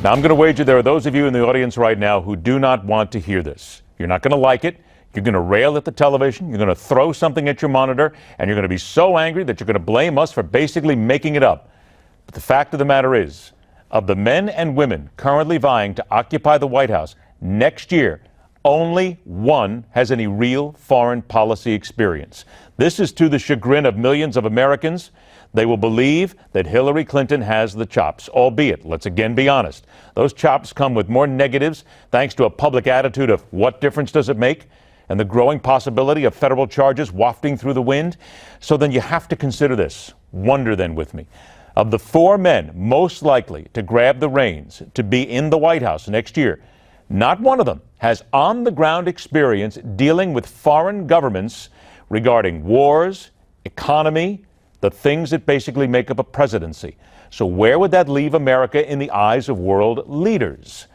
Now, I'm going to wager there are those of you in the audience right now who do not want to hear this. You're not going to like it. You're going to rail at the television. You're going to throw something at your monitor, and you're going to be so angry that you're going to blame us for basically making it up. But the fact of the matter is, of the men and women currently vying to occupy the White House next year, only one has any real foreign policy experience. This is to the chagrin of millions of Americans. They will believe that Hillary Clinton has the chops, albeit, let's again be honest, those chops come with more negatives thanks to a public attitude of what difference does it make, and the growing possibility of federal charges wafting through the wind. So then you have to consider this. Wonder then with me. Of the four men most likely to grab the reins to be in the White House next year, not one of them has on-the-ground experience dealing with foreign governments regarding wars, economy, the things that basically make up a presidency. So where would that leave America in the eyes of world leaders?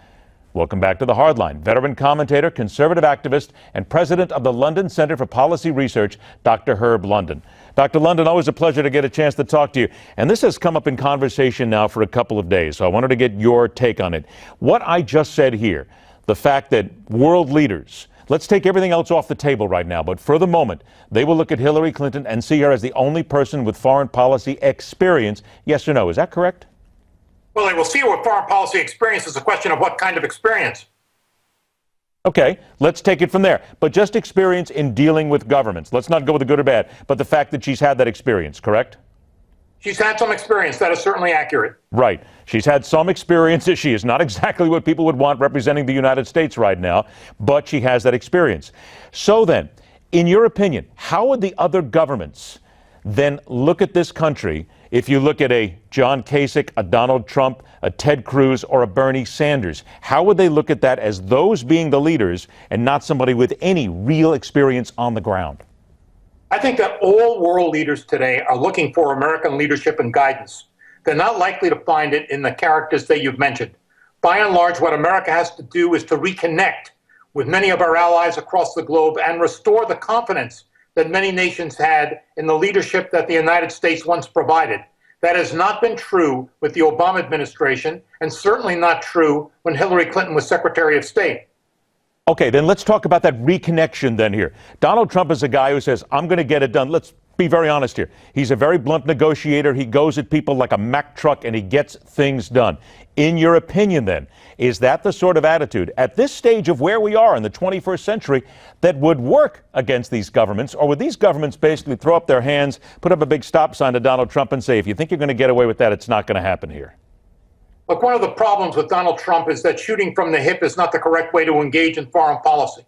Welcome back to The Hardline. Veteran commentator, conservative activist, and president of the London Center for Policy Research, Dr. Herb London. Dr. London, always a pleasure to get a chance to talk to you. And this has come up in conversation now for a couple of days, so I wanted to get your take on it. What I just said here, the fact that world leaders, let's take everything else off the table right now, but for the moment, they will look at Hillary Clinton and see her as the only person with foreign policy experience. Yes or no? Is that correct? Well, they will see what foreign policy experience is a question of what kind of experience. Okay, let's take it from there. But just experience in dealing with governments. Let's not go with the good or bad, but the fact that she's had that experience, correct? She's had some experience. That is certainly accurate. Right. She's had some experience. She is not exactly what people would want representing the United States right now, but she has that experience. So then, in your opinion, how would the other governments then look at this country if you look at a John Kasich, a Donald Trump, a Ted Cruz, or a Bernie Sanders? How would they look at that as those being the leaders and not somebody with any real experience on the ground? I think that all world leaders today are looking for American leadership and guidance. They're not likely to find it in the characters that you've mentioned. By and large, what America has to do is to reconnect with many of our allies across the globe and restore the confidence that many nations had in the leadership that the United States once provided. That has not been true with the Obama administration, and certainly not true when Hillary Clinton was Secretary of State. Okay, then let's talk about that reconnection then here. Donald Trump is a guy who says, I'm going to get it done. Let's be very honest here. He's a very blunt negotiator. He goes at people like a Mack truck and he gets things done. In your opinion then, is that the sort of attitude at this stage of where we are in the 21st century that would work against these governments? Or would these governments basically throw up their hands, put up a big stop sign to Donald Trump and say, if you think you're going to get away with that, it's not going to happen here? Look, one of the problems with Donald Trump is that shooting from the hip is not the correct way to engage in foreign policy.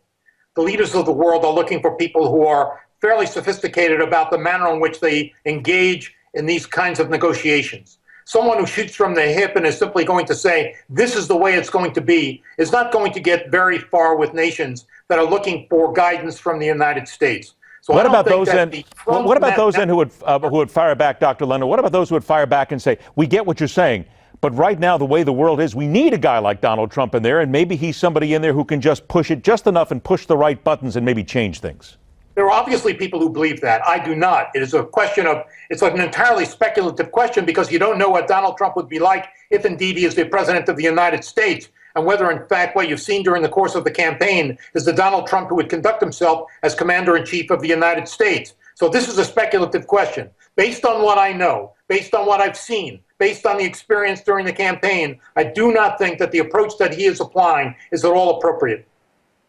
The leaders of the world are looking for people who are fairly sophisticated about the manner in which they engage in these kinds of negotiations. Someone who shoots from the hip and is simply going to say, this is the way it's going to be, is not going to get very far with nations that are looking for guidance from the United States. So what about those then? What about those then who would fire back, Dr. London? What about those who would fire back and say, we get what you're saying, but right now the way the world is, we need a guy like Donald Trump in there, and maybe he's somebody in there who can just push it just enough and push the right buttons and maybe change things? There are obviously people who believe that. I do not. It is a question of, it's like an entirely speculative question because you don't know what Donald Trump would be like if indeed he is the president of the United States, and whether in fact what you've seen during the course of the campaign is the Donald Trump who would conduct himself as commander-in-chief of the United States. So this is a speculative question. Based on what I know, based on what I've seen, based on the experience during the campaign, I do not think that the approach that he is applying is at all appropriate.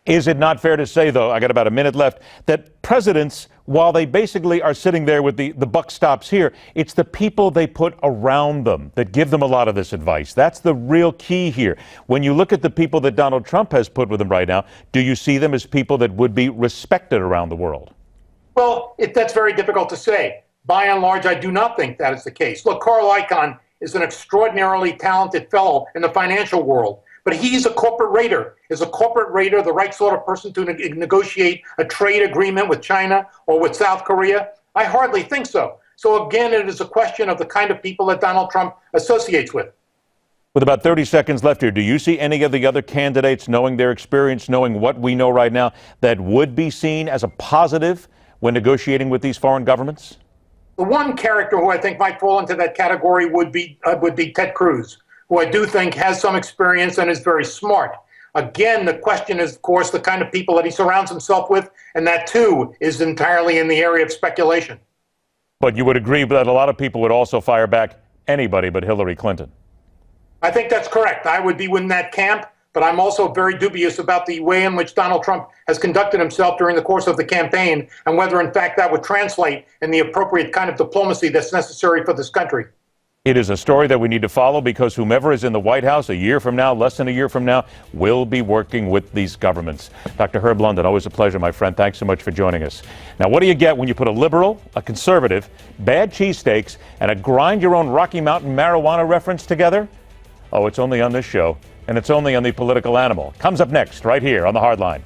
Is it not fair to say, though, I got about a minute left, that presidents, while they basically are sitting there with the buck stops here, it's the people they put around them that give them a lot of this advice. That's the real key here. When you look at the people that Donald Trump has put with him right now, do you see them as people that would be respected around the world? Well, that's very difficult to say. By and large, I do not think that is the case. Look, Carl Icahn is an extraordinarily talented fellow in the financial world. But he's a corporate raider. Is a corporate raider the right sort of person to negotiate a trade agreement with China or with South Korea? I hardly think so. So again, it is a question of the kind of people that Donald Trump associates with. With about 30 seconds left here, do you see any of the other candidates, knowing their experience, knowing what we know right now, that would be seen as a positive when negotiating with these foreign governments? The one character who I think might fall into that category would be Ted Cruz, who I do think has some experience and is very smart. Again, the question is, of course, the kind of people that he surrounds himself with, and that, too, is entirely in the area of speculation. But you would agree that a lot of people would also fire back anybody but Hillary Clinton. I think that's correct. I would be in that camp, but I'm also very dubious about the way in which Donald Trump has conducted himself during the course of the campaign and whether, in fact, that would translate in the appropriate kind of diplomacy that's necessary for this country. It is a story that we need to follow because whomever is in the White House a year from now, less than a year from now, will be working with these governments. Dr. Herb London, always a pleasure, my friend. Thanks so much for joining us. Now, what do you get when you put a liberal, a conservative, bad cheesesteaks, and a grind-your-own Rocky Mountain marijuana reference together? Oh, it's only on this show, and it's only on The Political Animal. Comes up next, right here on The Hardline.